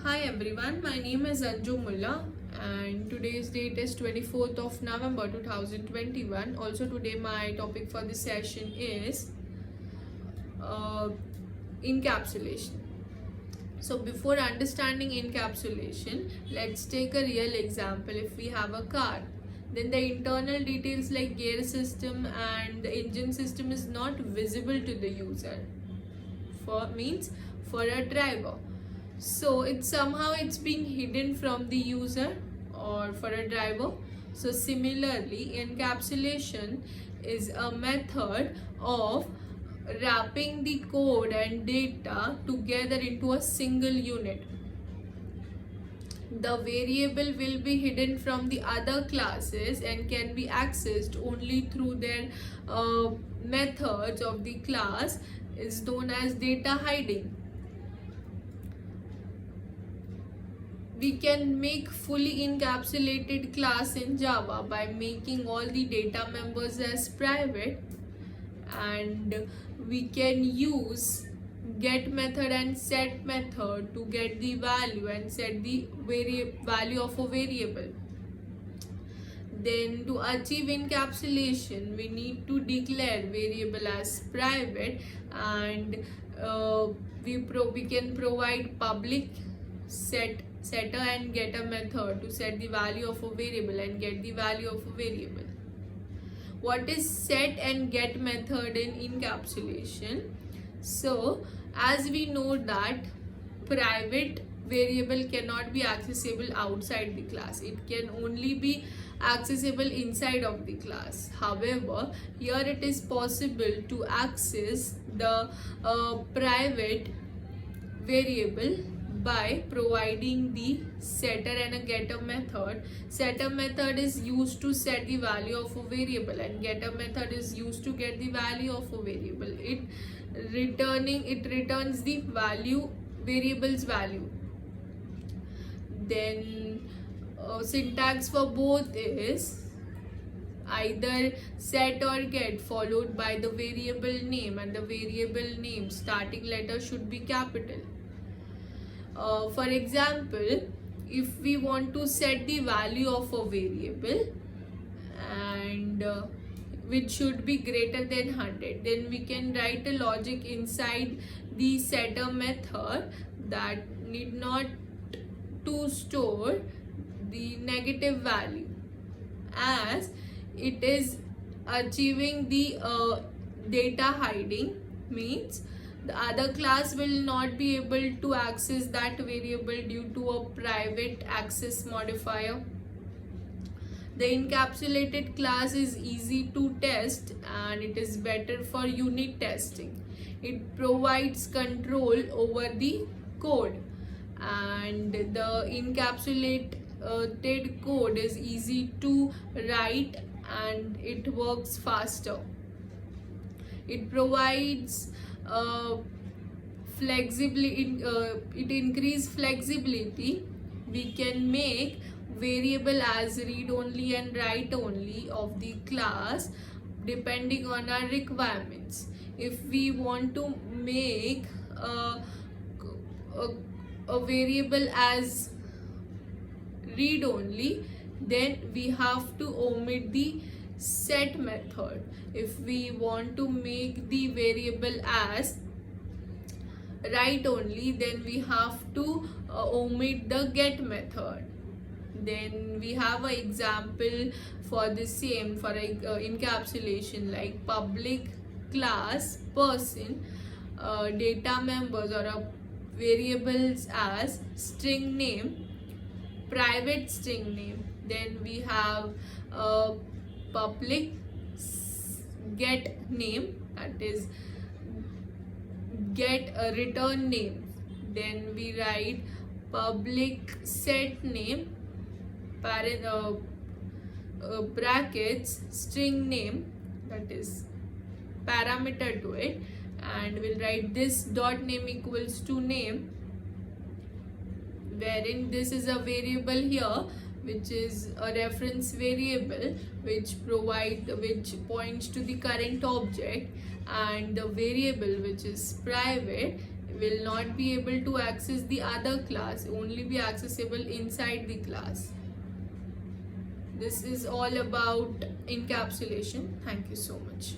Hi everyone, my name is Anju Mulla and today's date is 24th of November 2021. Also today my topic for this session is uh, encapsulation. So before understanding encapsulation, let's take a real example. If we have a car, then the internal details like gear system and the engine system is not visible to the user. For a driver, so it's being hidden from the user or for a driver. So similarly, encapsulation is a method of wrapping the code and data together into a single unit. The variable will be hidden from the other classes and can be accessed only through their methods of the class is known as data hiding. We can make fully encapsulated class in Java by making all the data members as private, and we can use get method and set method to get the value and set the value of a variable. Then to achieve encapsulation, we need to declare variable as private, and we can provide public setter and getter method to set the value of a variable and get the value of a variable. What is set and get method in encapsulation? So as we know that private variable cannot be accessible outside the class, it can only be accessible inside of the class. However, here it is possible to access the private variable by providing the setter and a getter method. Setter method is used to set the value of a variable and getter method is used to get the value of a variable. It returns the variable's value. Then syntax for both is either set or get followed by the variable name, and the variable name starting letter should be capital. For example, if we want to set the value of a variable and which should be greater than 100, then we can write a logic inside the setter method that need not to store the negative value, as it is achieving the data hiding, means the other class will not be able to access that variable due to a private access modifier. The encapsulated class is easy to test and it is better for unit testing. It provides control over the code, and the encapsulated code is easy to write and it works faster. It provides it increase flexibility. We can make variable as read only and write only of the class depending on our requirements. If we want to make a variable as read only, then we have to omit the set method. If we want to make the variable as write only, then we have to omit the get method. Then we have an example for the same for encapsulation, like public class person data members or variables as string name, private string name. Then we have public get name, that is get a return name. Then we write public set name, brackets string name, that is parameter to it, and we'll write this dot name equals to name, wherein this is a variable here which is a reference variable which points to the current object, and the variable which is private will not be able to access the other class, only be accessible inside the class. This is all about encapsulation. Thank you so much.